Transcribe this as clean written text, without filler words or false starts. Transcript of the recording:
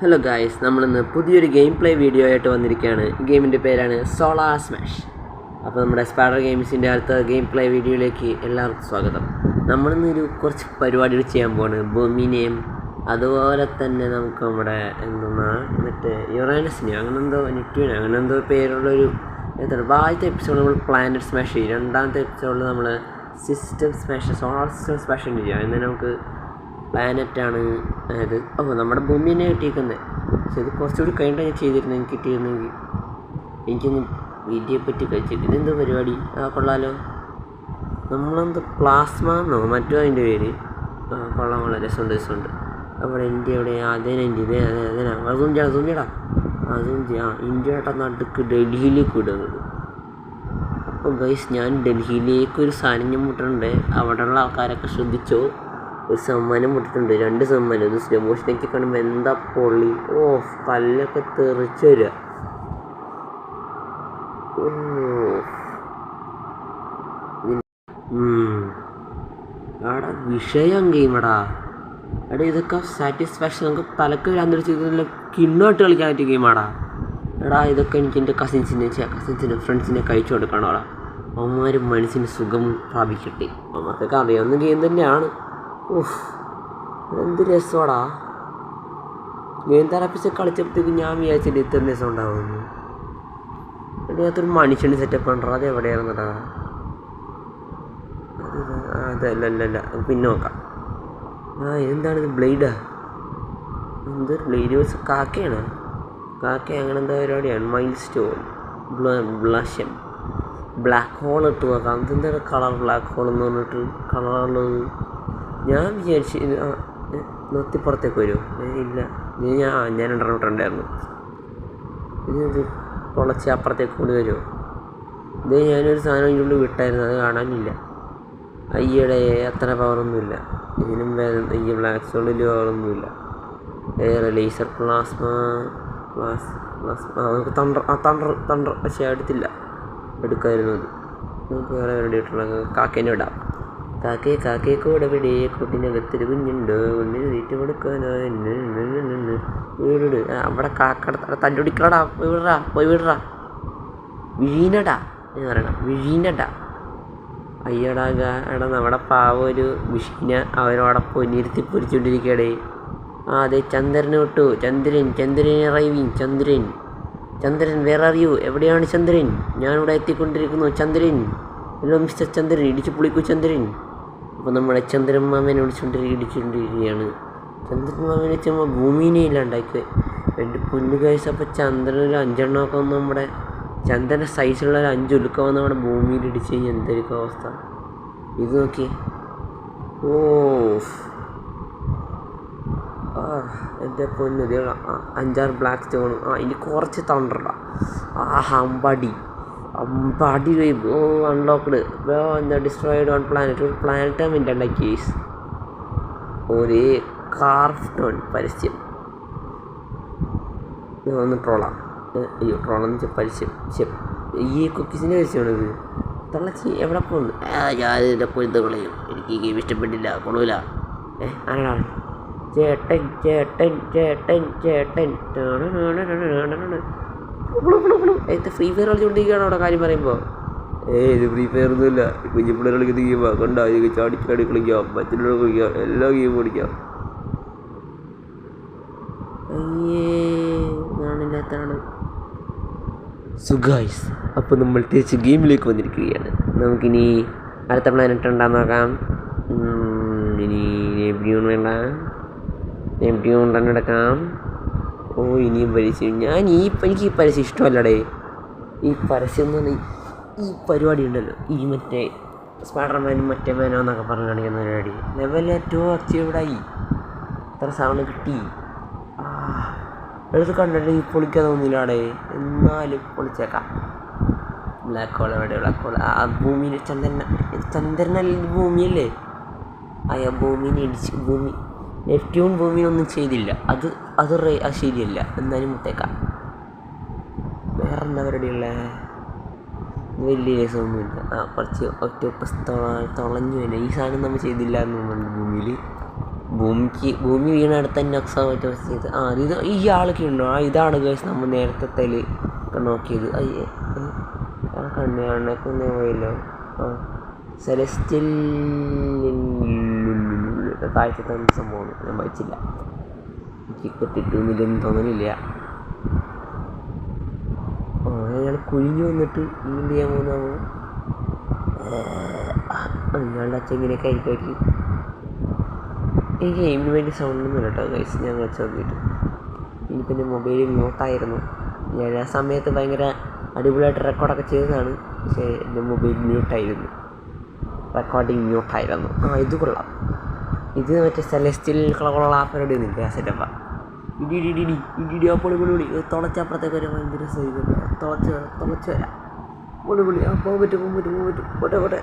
Hello guys, നമ്മളിന്ന് പുതിയൊരു game play video ആയിട്ട് വന്നിരിക്കുകയാണ്. ഈ ഗെയിമിൻ്റെ പേരാണ് സോളാർ സ്മാഷ്. അപ്പോൾ നമ്മുടെ സ്പാഡർ ഗെയിംസിൻ്റെ അടുത്ത ഗെയിം പ്ലേ വീഡിയോയിലേക്ക് എല്ലാവർക്കും സ്വാഗതം. നമ്മളിന്നൊരു കുറച്ച് പരിപാടികൾ ചെയ്യാൻ പോവാണ്. ഭൂമിനെയും അതുപോലെ തന്നെ നമുക്ക് നമ്മുടെ മറ്റേ യുറാനസിനെ അങ്ങനെന്തോ നെറ്റ്യൂനെ അങ്ങനെന്തോ പേരുള്ളൊരു ആദ്യത്തെ എപ്പിസോഡ് നമ്മൾ പ്ലാനറ്റ് സ്മാഷ് ചെയ്യും. രണ്ടാമത്തെ എപ്പിസോഡിൽ നമ്മൾ system smash solar system smash ചെയ്യാം. എന്നാൽ നമുക്ക് പ്ലാനറ്റാണ് അതായത് നമ്മുടെ ഭൂമി തന്നെ കിട്ടിയിരിക്കുന്നത്. പക്ഷെ ഇത് കുറച്ചുകൂടി കഴിഞ്ഞിട്ട് ഞാൻ ചെയ്തിരുന്നെങ്കിൽ കിട്ടിയിരുന്നെങ്കിൽ എനിക്കൊന്ന് വീഡിയോയെ പറ്റി കഴിച്ചിട്ട് ഇതെന്തോ പരിപാടി കൊള്ളാലോ. നമ്മളെന്ത് പ്ലാസ്മ എന്നോ മറ്റോ അതിൻ്റെ പേര് കൊള്ളാൻ വളരെ രസമുണ്ട്. അവിടെ ഇന്ത്യ എവിടെ ഇന്ത്യയുടെ ഇന്ത്യയുടെ നടുക്ക് ഡൽഹിയിലേക്ക് വിടുന്നത്. അപ്പോൾ ഗൈസ്, ഞാൻ ഡൽഹിയിലേക്ക് ഒരു സാധനം മുട്ടുണ്ട്. അവിടെയുള്ള ആൾക്കാരൊക്കെ ശ്രദ്ധിച്ചോ, ഒരു സമ്മാനം മുട്ടിട്ടുണ്ട്. 2 സമ്മാനം. ഇത് സ്ലോ മോഷനൊക്കെ കാണുമ്പോൾ എന്താ പൊള്ളി. കല്ലൊക്കെ തെറിച്ച് വരിക. എടാ വിഷയം ഗെയിമടാ. എടാ ഇതൊക്കെ സാറ്റിസ്ഫാക്ഷൻ. നമുക്ക് തലക്ക് വരാൻ കിണ്ണോട്ട് കളിക്കാൻ പറ്റിയ ഗെയിമാടാ. എടാ ഇതൊക്കെ എനിക്ക് എൻ്റെ കസിൻസിനെ ഫ്രണ്ട്സിനെ കഴിച്ചു കൊടുക്കണോടാ. അവന്മാർ മനസ്സിന് സുഖം പ്രാപിക്കട്ടെ. അവന്മാർക്കൊക്കെ അറിയാവുന്ന ഗെയിം തന്നെയാണ്. എന്ത് രസമാടാ. ഗെയിം തെറാപ്പിസ്റ്റ് കളിച്ചപ്പോഴത്തേക്ക് ഞാൻ വിചാരിച്ചിട്ട് ഇത്ര രസം ഉണ്ടാവുന്നു. അതിനകത്തൊരു മനുഷ്യന് സെറ്റപ്പ് ഉണ്ടോ? അത് എവിടെയാണെന്നടാ? അതല്ല പിന്നെ നോക്കാം. ഇതെന്താണിത്? ബ്ലേഡാ? എന്തൊരു ബ്ലേഡ്? കാക്കയാണ്. അങ്ങനെ എന്താ പരിപാടിയാണ്. മൈൽ സ്റ്റോൺ, ബ്ലഷം, ബ്ലാക്ക് ഹോൾ ഇട്ട് നോക്കാം. ഇതെന്താണ് കളർ? ബ്ലാക്ക് ഹോൾ എന്ന് പറഞ്ഞിട്ട് കളറുള്ളത്. ഞാൻ വിചാരിച്ചു നൊത്തിപ്പുറത്തേക്ക് വരുമോ? ഇല്ല, ഞാൻ ഇട്ടിട്ടുണ്ടായിരുന്നു. ഇത് പൊളച്ച് അപ്പുറത്തേക്ക് കൊണ്ട് വരുമോ? ഞാനൊരു സാധനം അതിൻ്റെ ഉള്ളിൽ വിട്ടായിരുന്നു, അത് കാണാനില്ല. അയ്യടെ അത്ര പവറൊന്നുമില്ല. ഇതിനും വേദം ഈ ബ്ലാക്ക് ഹോളിൽ പവറൊന്നുമില്ല. വേറെ ലേസർ പ്ലാസ്മ നമുക്ക് തണ്ടർ പക്ഷേ എടുക്കാമായിരുന്നത്. നമുക്ക് വേറെ ഇട്ടുള്ള കാക്കേനെ ഇടാം. കാക്കയെ കൂടെ വിടെ കൂട്ടിനകത്തൊരു കുഞ്ഞുണ്ട്. കുഞ്ഞിന് തീറ്റ കൊടുക്കാനായി വീട്. അവിടെ കാക്കട തല്ലുടിക്കടാ. പോയി വിടറാ. വിഴീനടാ എന്ന് പറയണം. വിഴീനടാ. അയ്യടാ നമ്മുടെ പാവ ഒരു വിഷീനെ അവരോടെ പൊന്നിരുത്തി പൊരിച്ചുകൊണ്ടിരിക്കടേ. അതെ, ചന്ദ്രനെ വിട്ടു. ചന്ദ്രൻ റൈവിങ്. ചന്ദ്രൻ വേറെ അറിയൂ. എവിടെയാണ് ചന്ദ്രൻ? ഞാനിവിടെ എത്തിക്കൊണ്ടിരിക്കുന്നു. ചന്ദ്രൻ, ഹലോ മിസ്റ്റർ ചന്ദ്രൻ, ഇടിച്ചു പൊളിക്കൂ ചന്ദ്രൻ. അപ്പോൾ നമ്മുടെ ചന്ദ്രൻ മാമനെ ഇടിച്ചുകൊണ്ടിരിക്കുകയാണ്. ചന്ദ്രൻ മാമനെ വെച്ചാൽ ഭൂമിനെ ഇല്ലാണ്ടാക്കി. എൻ്റെ പൊന്നു ഗൈസ്. അപ്പോൾ ചന്ദ്രനൊരു 5 എണ്ണമൊക്കെ വന്ന് നമ്മുടെ ചന്ദ്രൻ്റെ സൈസിലുള്ള ഒരു 5 ഉലുക്കം വന്ന് നമ്മുടെ ഭൂമിയിൽ ഇടിച്ച് കഴിഞ്ഞാൽ എന്തായിരിക്കും അവസ്ഥ? ഇത് നോക്കി. എൻ്റെ പൊന്നു. 5-6 ബ്ലാക്ക് സ്റ്റോൺ. ഇനി കുറച്ച് തണ്ടറ. അമ്പടി വൈബ്. അൺലോക്ക്ഡ്. എന്താ ഡിസ്ട്രോയിഡ് ഓൺ പ്ലാനറ്റ്. ഒരു പ്ലാനറ്റ് മിൻ്റെ കേസ്. ഒരു കാർഫ്റ്റോൺ പരസ്യം. ഒന്ന് ട്രോളാം. ട്രോളെന്ന് വെച്ചാൽ പരസ്യം. ഈ കുക്കീസിൻ്റെ പരസ്യമാണിത്. തള്ളച്ചി എവിടെ പോകുന്നു? ഞാനിതിൻ്റെ പൊരുത്ത് കളയും. എനിക്ക് ഈ ഗെയിം ഇഷ്ടപ്പെട്ടില്ല, കൊള്ളൂല. ആരാണ്? ചേട്ടൻ ഫ്രീ ഫയർ കളിച്ചുകൊണ്ടിരിക്കുകയാണ് അവിടെ കാര്യം പറയുമ്പോൾ. ഇത് ഫ്രീ ഫയർ ഒന്നുമില്ല. കുഞ്ഞു പിള്ളേർ കളിക്കുന്ന ഗെയിമാണ്. കണ്ടോ? ചാടി കളിക്കാം, മറ്റുള്ളവർ കളിക്കാം, എല്ലാ ഗെയിമും കളിക്കാം. നാണില്ലാത്താണ്. സുഗായ്സ്, അപ്പോൾ നമ്മൾ തിരിച്ച് ഗെയിമിലേക്ക് വന്നിരിക്കുകയാണ്. നമുക്കിനി അടുത്ത പ്ലാനറ്റ് ഉണ്ടാകുന്ന നോക്കാം. ഇനി നെപ്റ്റ്യൂൺ വേണ്ട, നെപ്റ്റ്യൂൺ തന്നെ എടുക്കാം. ഇനിയും പരസ്യം. എനിക്ക് ഈ പരസ്യം ഇഷ്ടമല്ലടേ. ഈ പരസ്യം എന്ന് പറഞ്ഞാൽ ഈ പരിപാടി ഉണ്ടല്ലോ, ഈ മറ്റേ സ്പൈഡർമാനും മറ്റേ മാനോ എന്നൊക്കെ പറഞ്ഞ് കാണിക്കുന്ന പരിപാടി. ലെവൽ 2 അച്ചീവ്ഡായി. ഇത്ര സാധനം കിട്ടി. എടുത്ത് കണ്ടിട്ട് ഈ പൊളിക്കാൻ തോന്നില്ലാടേ. എന്നാലും പൊളിച്ചേക്കാം. ബ്ലാക്ക് ഹോൾ എവിടെ? ബ്ലാക്ക് ഹോൾ ഭൂമിയിൽ ചന്ദ്രനല്ല, ഭൂമിയല്ലേ? ഭൂമിനെ ഇടിച്ച് നെപ്റ്റ്യൂൺ ഭൂമിയൊന്നും ചെയ്തില്ല. അത് ശരിയല്ല. എന്നാലും മുട്ടേക്കാം. വേറെ എന്താ പരിപാടിയുള്ള? വലിയ രസമൊന്നുമില്ല. കുറച്ച് ഒക്ടോപ്പസ് തുളഞ്ഞു തന്നെ. ഈ സാധനം നമ്മൾ ചെയ്തില്ല എന്ന് തോന്നുന്നുണ്ട് ഭൂമിയിൽ. ഭൂമി വീണ അടുത്ത് തന്നെ നക്സൽ ചെയ്ത് ഇത് ഈ ആളൊക്കെ ഉണ്ടോ ഇതാണ് ഗൈസ് നമ്മൾ നേരത്തെ നോക്കിയത് അയ്യേ കണ്ണൊക്കെ പോയല്ലോ സെലസ്റ്റിൽ താഴത്തെ സംഭവമാണ് ഞാൻ വായിച്ചില്ല എനിക്ക് കിട്ടിയിട്ടൊന്നുമില്ലെന്ന് തോന്നലില്ല അയാൾ കുഴിഞ്ഞു വന്നിട്ട് എന്ത് ചെയ്യാൻ പോകുന്നാവോ അയാളുടെ അച്ഛൻ ഇങ്ങനെയൊക്കെ ആയിരിക്കും എനിക്ക് ഗെയിമിന് വേണ്ടി സൗണ്ടൊന്നും കേട്ടോ ഗൈസ് ഞാൻ വെച്ച് നോക്കിയിട്ട് ഇനിയിപ്പോൾ എൻ്റെ മൊബൈൽ മ്യൂട്ടായിരുന്നു ഞാൻ ആ സമയത്ത് ഭയങ്കര അടിപൊളിയായിട്ട് റെക്കോർഡൊക്കെ ചെയ്തതാണ് പക്ഷേ എൻ്റെ മൊബൈൽ മ്യൂട്ടായിരുന്നു റെക്കോർഡിങ് മ്യൂട്ടായിരുന്നു ഇത് കൊള്ളാം ഇത് മറ്റേ സെലസ്റ്റിൽ കളറുള്ള പരിപാടി ഒന്നുമില്ല ആ സെറ്റപ്പാ ഇടി ആ പൊളി തുളച്ചപ്പുറത്തേക്ക് വരെ ഭയങ്കര തുളച്ച് വരാം പൊളി പോകാൻ പറ്റും പോട്ടെ പോലെ